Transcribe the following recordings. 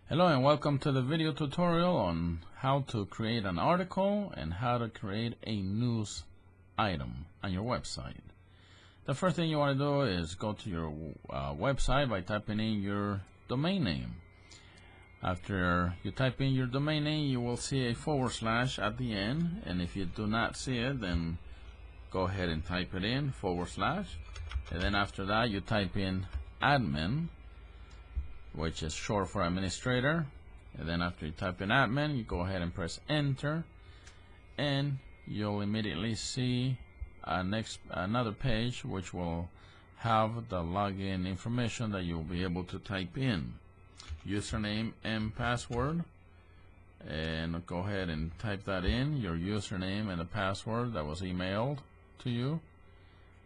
Hello and welcome to the video tutorial on how to create an article and how to create a news item on your website. The first thing you want to do is go to your website by typing in your domain name. After you type in your domain name, you will see a / at the end, and if you do not see it, then go ahead and type it in / and then after that you type in admin, which is short for administrator, and then after you type in admin, you go ahead and press enter, and you'll immediately see another page which will have the login information that you'll be able to type in, username and password, and go ahead and type that in, your username and the password that was emailed to you,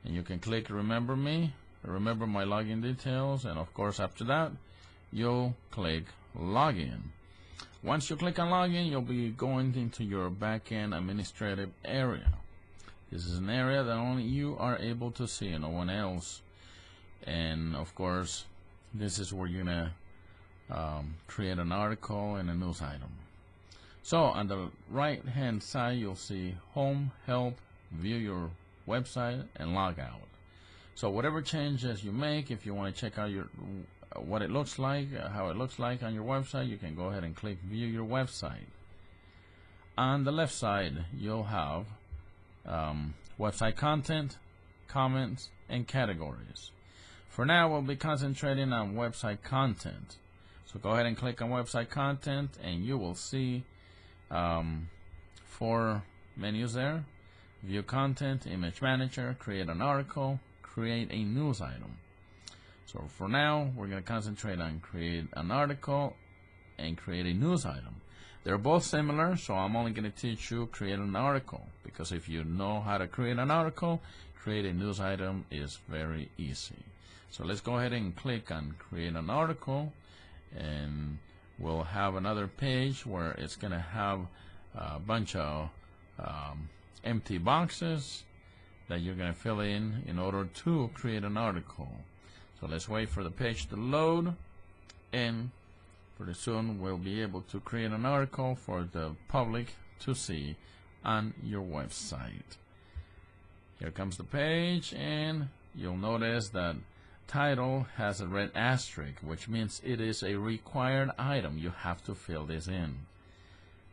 and you can click remember me, remember my login details, and of course after that you'll click login. Once you click on login, you'll be going into your backend administrative area. This is an area that only you are able to see and no one else, and of course this is where you're gonna create an article and a news item. So on the right hand side you'll see home, help, view your website, and log out. So whatever changes you make, if you want to check out your what it looks like, how it looks like on your website, you can go ahead and click view your website. On the left side you'll have website content, comments, and categories. For now we'll be concentrating on website content, so go ahead and click on website content and you will see 4 menus there: view content, image manager, create an article, create a news item. So for now we're going to concentrate on create an article and create a news item. They're both similar, so I'm only going to teach you create an article, because if you know how to create an article, create a news item is very easy. So let's go ahead and click on create an article, and we'll have another page where it's going to have a bunch of empty boxes that you're going to fill in order to create an article. So let's wait for the page to load, and pretty soon we'll be able to create an article for the public to see on your website. Here comes the page, and you'll notice that title has a red asterisk, which means it is a required item. You have to fill this in.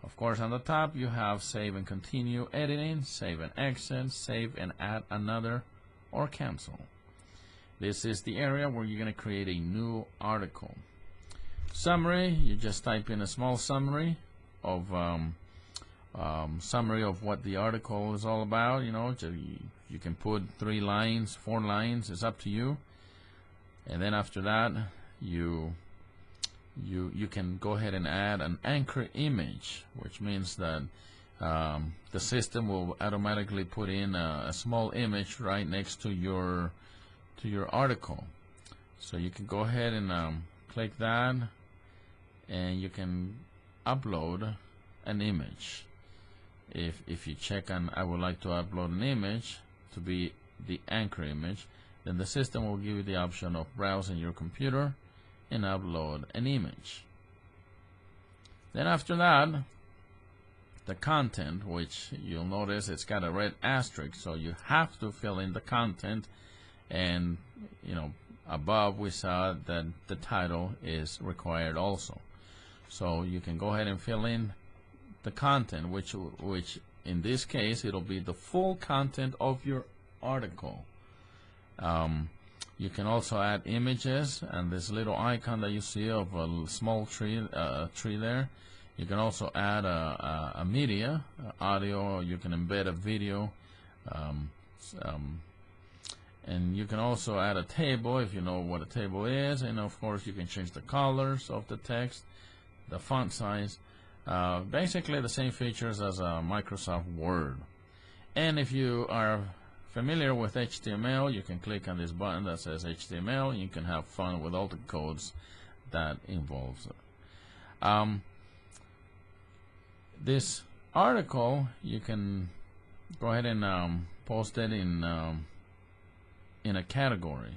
Of course, on the top you have save and continue editing, save and exit, save and add another, or cancel. This is the area where you're going to create a new article. Summary, you just type in a small summary of what the article is all about. You can put 3 lines, 4 lines, it's up to you. And then after that you can go ahead and add an anchor image, which means that the system will automatically put in a small image right next to your article. So you can go ahead and click that, and you can upload an image. If you check on I would like to upload an image to be the anchor image, then the system will give you the option of browsing your computer and upload an image. Then after that, the content, which you'll notice it's got a red asterisk, so you have to fill in the content. And above we saw that the title is required also, so you can go ahead and fill in the content, which in this case it'll be the full content of your article. You can also add images, and this little icon that you see of a small tree there, you can also add a media, audio, or you can embed a video, and you can also add a table if you know what a table is, and of course you can change the colors of the text, the font size, basically the same features as Microsoft Word. And if you are familiar with HTML, you can click on this button that says HTML, and you can have fun with all the codes that involves it. This article, you can go ahead and post it in a category,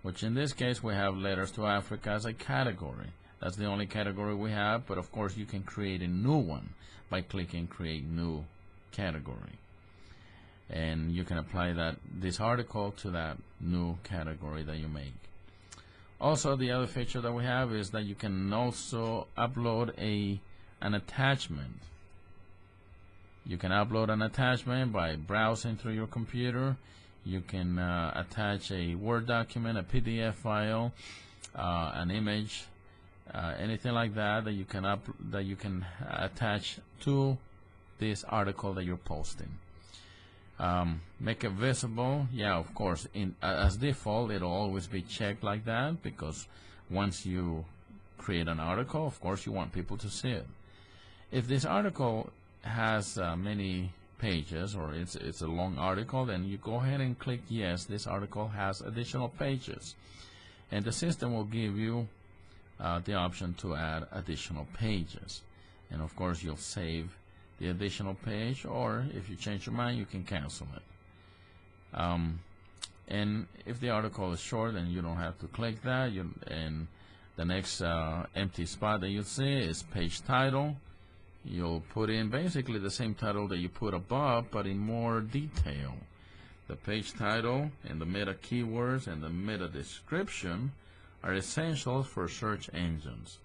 which in this case we have letters to Africa as a category. That's the only category we have, but of course you can create a new one by clicking create new category. And you can apply this article to that new category that you make. Also, the other feature that we have is that you can also upload an attachment. You can upload an attachment by browsing through your computer. You can attach a Word document, a PDF file, an image, anything like that you can attach to this article that you're posting. Make it visible. Yeah, of course, as default it'll always be checked like that, because once you create an article, of course you want people to see it. If this article has many pages, or it's a long article, then you go ahead and click yes, this article has additional pages, and the system will give you the option to add additional pages. And of course you'll save the additional page, or if you change your mind, you can cancel it. And if the article is short, then you don't have to click that. And the next empty spot that you'll see is page title. You'll put in basically the same title that you put above, but in more detail. The page title and the meta keywords and the meta description are essentials for search engines.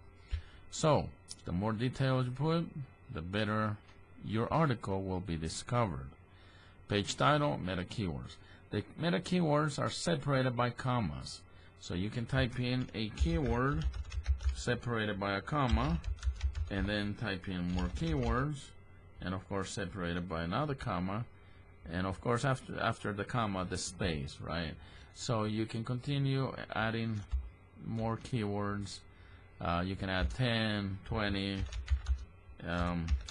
So the more details you put, the better your article will be discovered. Page title, meta keywords. The meta keywords are separated by commas. So you can type in a keyword separated by a comma, and then type in more keywords, and of course separated by another comma, and of course after the comma the space, right? So you can continue adding more keywords. You can add 10, 20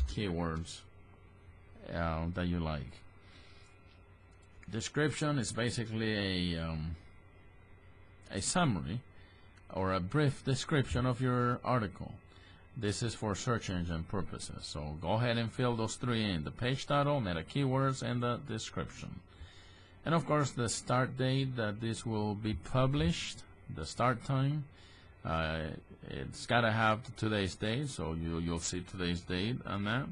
keywords that you like. Description is basically a summary or a brief description of your article. This is for search engine purposes. So go ahead and fill those three in: the page title, meta keywords, and the description. And of course the start date that this will be published, the start time. It's got to have today's date, so you'll see today's date on that.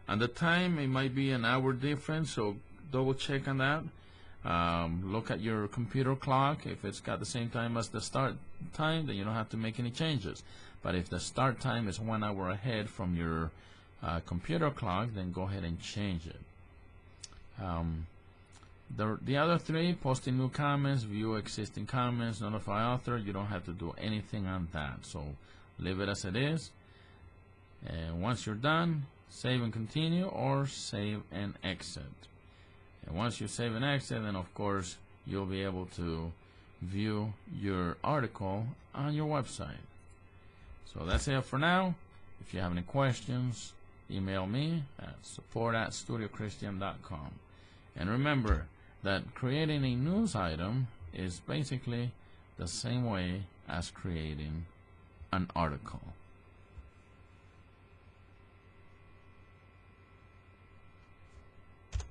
And the time, it might be an hour difference, so double check on that. Look at your computer clock. If it's got the same time as the start time, then you don't have to make any changes. But if the start time is 1 hour ahead from your computer clock, then go ahead and change it. The other three, posting new comments, view existing comments, notify author, you don't have to do anything on that. So leave it as it is. And once you're done, save and continue, or save and exit. And once you save and exit, then of course you'll be able to view your article on your website. So that's it for now. If you have any questions, email me at support@studiochristian.com. And remember that creating a news item is basically the same way as creating an article.